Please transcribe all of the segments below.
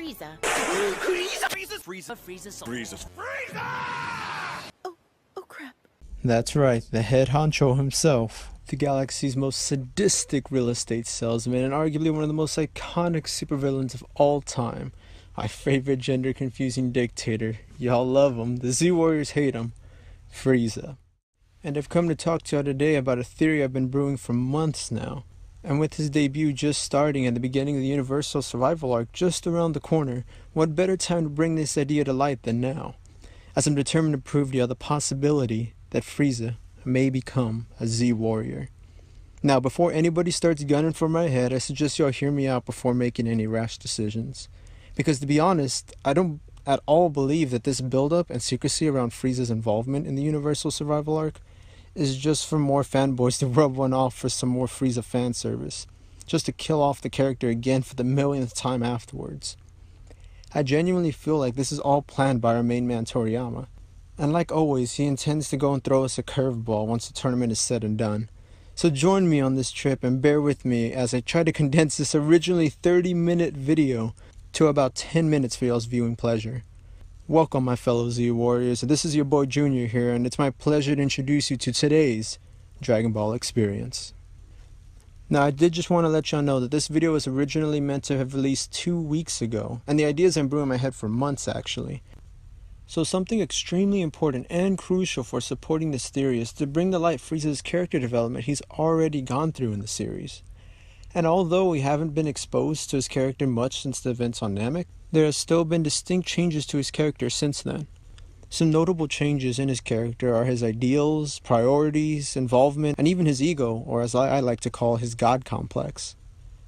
Frieza. Frieza. Oh crap. That's right, the head honcho himself. The galaxy's most sadistic real estate salesman and arguably one of the most iconic supervillains of all time. My favorite gender-confusing dictator. Y'all love him. The Z-Warriors hate him. Frieza. And I've come to talk to y'all today about a theory I've been brewing for months now. And with his debut just starting at the beginning of the Universal Survival Arc just around the corner, what better time to bring this idea to light than now? As I'm determined to prove to y'all the possibility that Frieza may become a Z-Warrior. Now, before anybody starts gunning for my head, I suggest y'all hear me out before making any rash decisions. Because to be honest, I don't at all believe that this build-up and secrecy around Frieza's involvement in the Universal Survival Arc is just for more fanboys to rub one off for some more Frieza fan service, just to kill off the character again for the millionth time afterwards. I genuinely feel like this is all planned by our main man Toriyama, and like always, he intends to go and throw us a curveball once the tournament is said and done. So join me on this trip and bear with me as I try to condense this originally 30-minute video to about 10 minutes for y'all's viewing pleasure. Welcome, my fellow Z-Warriors. This is your boy Junior here, and it's my pleasure to introduce you to today's Dragon Ball experience. Now, I did just want to let y'all know that this video was originally meant to have released 2 weeks ago, and the ideas I'm brewing in my head for months actually. So something extremely important and crucial for supporting this theory is to bring to light Frieza's character development he's already gone through in the series. And although we haven't been exposed to his character much since the events on Namek, there has still been distinct changes to his character since then. Some notable changes in his character are his ideals, priorities, involvement, and even his ego, or as I like to call his god complex.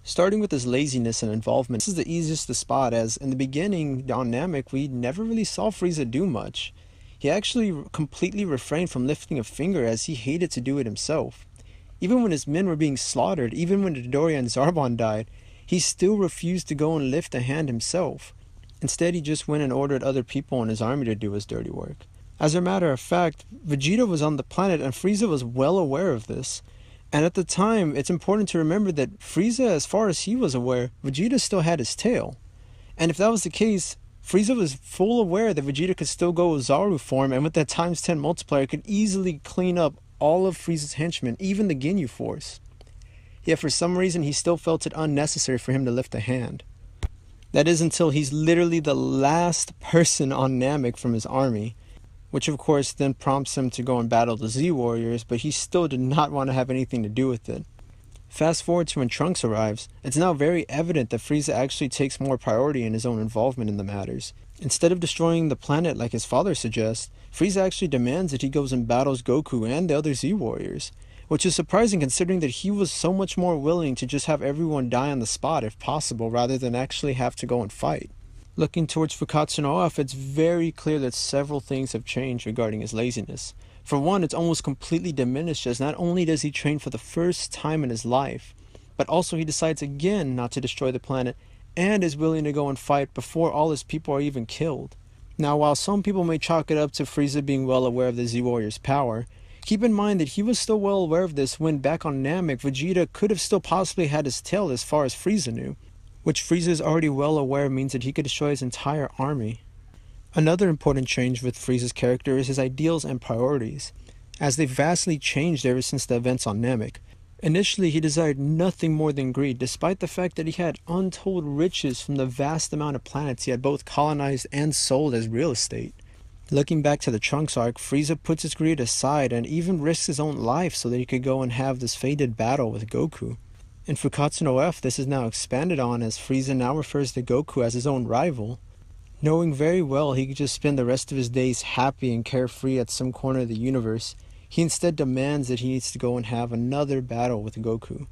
Starting with his laziness and involvement, this is the easiest to spot as in the beginning on Namek we never really saw Frieza do much. He actually completely refrained from lifting a finger as he hated to do it himself. Even when his men were being slaughtered, even when Dodoria and Zarbon died, he still refused to go and lift a hand himself. Instead, he just went and ordered other people in his army to do his dirty work. As a matter of fact, Vegeta was on the planet and Frieza was well aware of this. And at the time, it's important to remember that Frieza, as far as he was aware, Vegeta still had his tail. And if that was the case, Frieza was full aware that Vegeta could still go Zaru form, and with that ×10 multiplier could easily clean up all of Frieza's henchmen, even the Ginyu Force. Yet for some reason he still felt it unnecessary for him to lift a hand. That is until he's literally the last person on Namek from his army, which of course then prompts him to go and battle the Z-Warriors, but he still did not want to have anything to do with it. Fast forward to when Trunks arrives, it's now very evident that Frieza actually takes more priority in his own involvement in the matters. Instead of destroying the planet like his father suggests, Frieza actually demands that he goes and battles Goku and the other Z-Warriors, which is surprising considering that he was so much more willing to just have everyone die on the spot if possible rather than actually have to go and fight. Looking towards Fukkatsu no F, it's very clear that several things have changed regarding his laziness. For one, it's almost completely diminished as not only does he train for the first time in his life, but also he decides again not to destroy the planet and is willing to go and fight before all his people are even killed. Now, while some people may chalk it up to Frieza being well aware of the Z-Warrior's power, keep in mind that he was still well aware of this when back on Namek, Vegeta could have still possibly had his tail as far as Frieza knew, which Frieza is already well aware means that he could destroy his entire army. Another important change with Frieza's character is his ideals and priorities, as they vastly changed ever since the events on Namek. Initially, he desired nothing more than greed, despite the fact that he had untold riches from the vast amount of planets he had both colonized and sold as real estate. Looking back to the Trunks arc, Frieza puts his greed aside and even risks his own life so that he could go and have this fated battle with Goku. In Fukkatsu no F, this is now expanded on as Frieza now refers to Goku as his own rival. Knowing very well he could just spend the rest of his days happy and carefree at some corner of the universe, he instead demands that he needs to go and have another battle with Goku,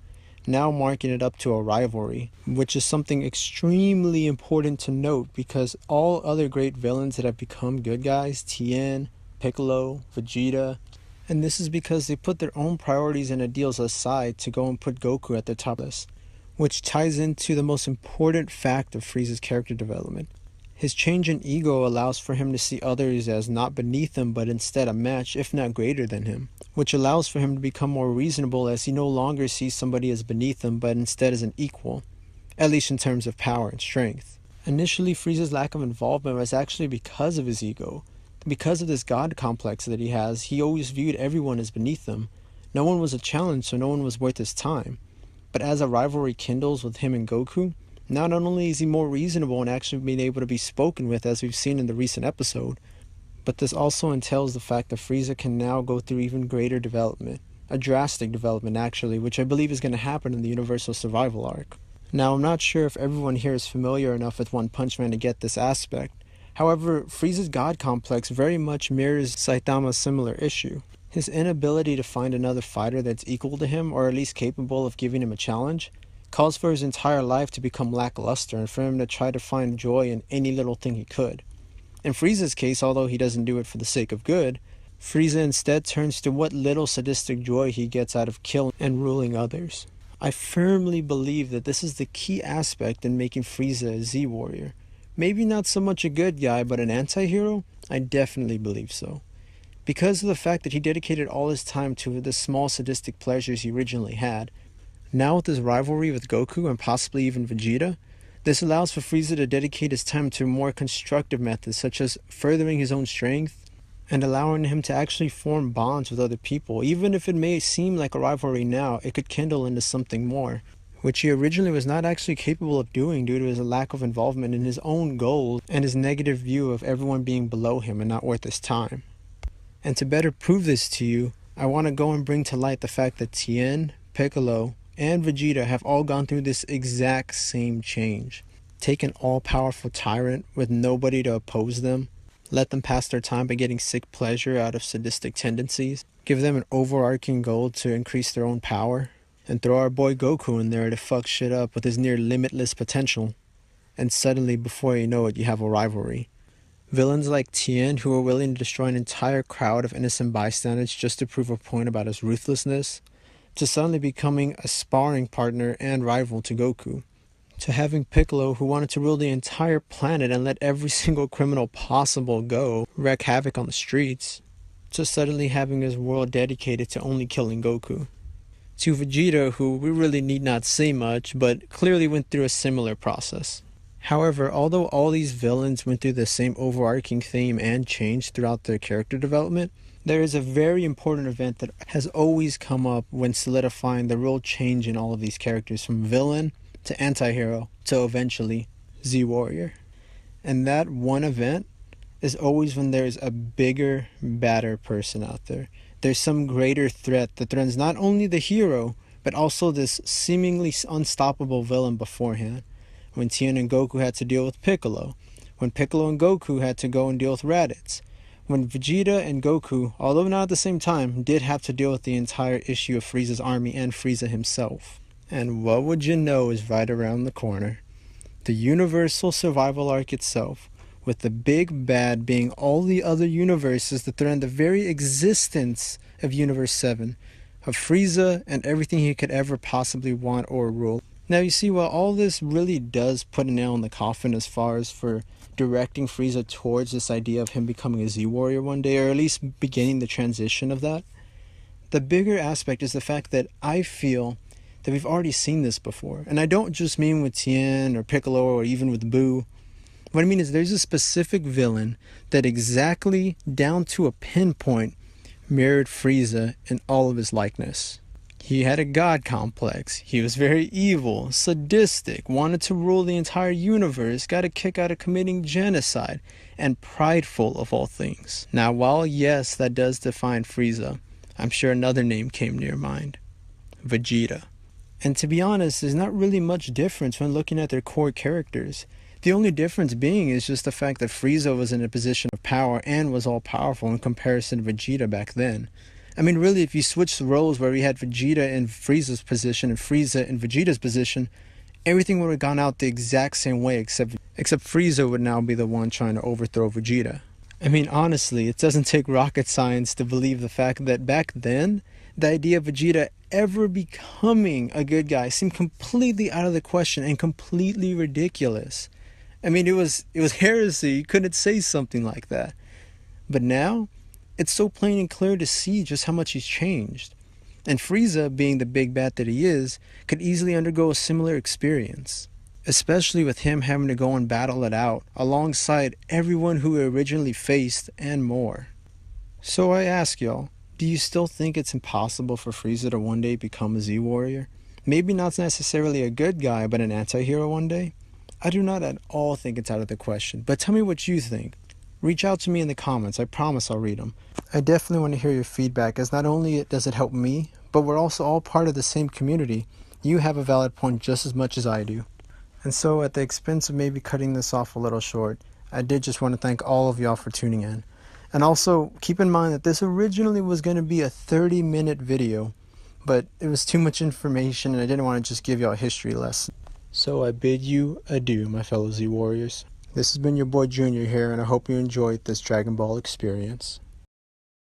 now marking it up to a rivalry, which is something extremely important to note because all other great villains that have become good guys, Tien, Piccolo, Vegeta, and this is because they put their own priorities and ideals aside to go and put Goku at the top list, which ties into the most important fact of Frieza's character development. His change in ego allows for him to see others as not beneath him but instead a match, if not greater than him, which allows for him to become more reasonable as he no longer sees somebody as beneath him but instead as an equal, at least in terms of power and strength. Initially, Frieza's lack of involvement was actually because of his ego. Because of this god complex that he has, he always viewed everyone as beneath him. No one was a challenge, so no one was worth his time. But as a rivalry kindles with him and Goku, now not only is he more reasonable and actually being able to be spoken with, as we've seen in the recent episode, but this also entails the fact that Frieza can now go through even greater development. A drastic development, actually, which I believe is going to happen in the Universal Survival arc. Now, I'm not sure if everyone here is familiar enough with One Punch Man to get this aspect. However, Frieza's god complex very much mirrors Saitama's similar issue. His inability to find another fighter that's equal to him, or at least capable of giving him a challenge, calls for his entire life to become lackluster and for him to try to find joy in any little thing he could. In Frieza's case, although he doesn't do it for the sake of good, Frieza instead turns to what little sadistic joy he gets out of killing and ruling others. I firmly believe that this is the key aspect in making Frieza a Z-Warrior. Maybe not so much a good guy, but an anti-hero? I definitely believe so. Because of the fact that he dedicated all his time to the small sadistic pleasures he originally had, now with his rivalry with Goku and possibly even Vegeta, this allows for Frieza to dedicate his time to more constructive methods such as furthering his own strength and allowing him to actually form bonds with other people. Even if it may seem like a rivalry now, it could kindle into something more, which he originally was not actually capable of doing due to his lack of involvement in his own goals and his negative view of everyone being below him and not worth his time. And to better prove this to you, I want to go and bring to light the fact that Tien, Piccolo, and Vegeta have all gone through this exact same change. Take an all-powerful tyrant with nobody to oppose them, let them pass their time by getting sick pleasure out of sadistic tendencies, give them an overarching goal to increase their own power, and throw our boy Goku in there to fuck shit up with his near limitless potential. And suddenly, before you know it, you have a rivalry. Villains like Tien, who are willing to destroy an entire crowd of innocent bystanders just to prove a point about his ruthlessness, to suddenly becoming a sparring partner and rival to Goku, to having Piccolo, who wanted to rule the entire planet and let every single criminal possible go, wreak havoc on the streets, to suddenly having his world dedicated to only killing Goku, to Vegeta, who we really need not say much, but clearly went through a similar process. However, although all these villains went through the same overarching theme and change throughout their character development, there is a very important event that has always come up when solidifying the real change in all of these characters, from villain to anti-hero to eventually Z-Warrior. And that one event is always when there's a bigger, badder person out there. There's some greater threat that threatens not only the hero, but also this seemingly unstoppable villain beforehand. When Tien and Goku had to deal with Piccolo, when Piccolo and Goku had to go and deal with Raditz, when Vegeta and Goku, although not at the same time, did have to deal with the entire issue of Frieza's army and Frieza himself. And what would you know is right around the corner? The Universal Survival arc itself, with the big bad being all the other universes that threaten the very existence of Universe 7, of Frieza and everything he could ever possibly want or rule. Now you see, while all this really does put a nail in the coffin as far as for directing Frieza towards this idea of him becoming a Z-Warrior one day, or at least beginning the transition of that, the bigger aspect is the fact that I feel that we've already seen this before. And I don't just mean with Tien or Piccolo or even with Buu. What I mean is there's a specific villain that exactly down to a pinpoint mirrored Frieza in all of his likeness. He had a god complex, he was very evil, sadistic, wanted to rule the entire universe, got a kick out of committing genocide, and prideful of all things. Now while yes, that does define Frieza, I'm sure another name came to your mind. Vegeta. And to be honest, there's not really much difference when looking at their core characters. The only difference being is just the fact that Frieza was in a position of power and was all-powerful in comparison to Vegeta back then. I mean, really, if you switch the roles where we had Vegeta in Frieza's position and Frieza in Vegeta's position, everything would have gone out the exact same way, except Frieza would now be the one trying to overthrow Vegeta. I mean, honestly, it doesn't take rocket science to believe the fact that back then, the idea of Vegeta ever becoming a good guy seemed completely out of the question and completely ridiculous. I mean, it was heresy. You couldn't say something like that. But now, it's so plain and clear to see just how much he's changed. And Frieza, being the big bat that he is, could easily undergo a similar experience. especially with him having to go and battle it out alongside everyone who he originally faced and more. So I ask y'all, do you still think it's impossible for Frieza to one day become a Z-Warrior? Maybe not necessarily a good guy, but an anti-hero one day? I do not at all think it's out of the question, but tell me what you think. Reach out to me in the comments, I promise I'll read them. I definitely want to hear your feedback, as not only does it help me, but we're also all part of the same community. You have a valid point just as much as I do. And so, at the expense of maybe cutting this off a little short, I did just want to thank all of y'all for tuning in. And also, keep in mind that this originally was going to be a 30-minute video, but it was too much information and I didn't want to just give y'all a history lesson. So I bid you adieu, my fellow Z-Warriors. This has been your boy Junior here, and I hope you enjoyed this Dragon Ball experience.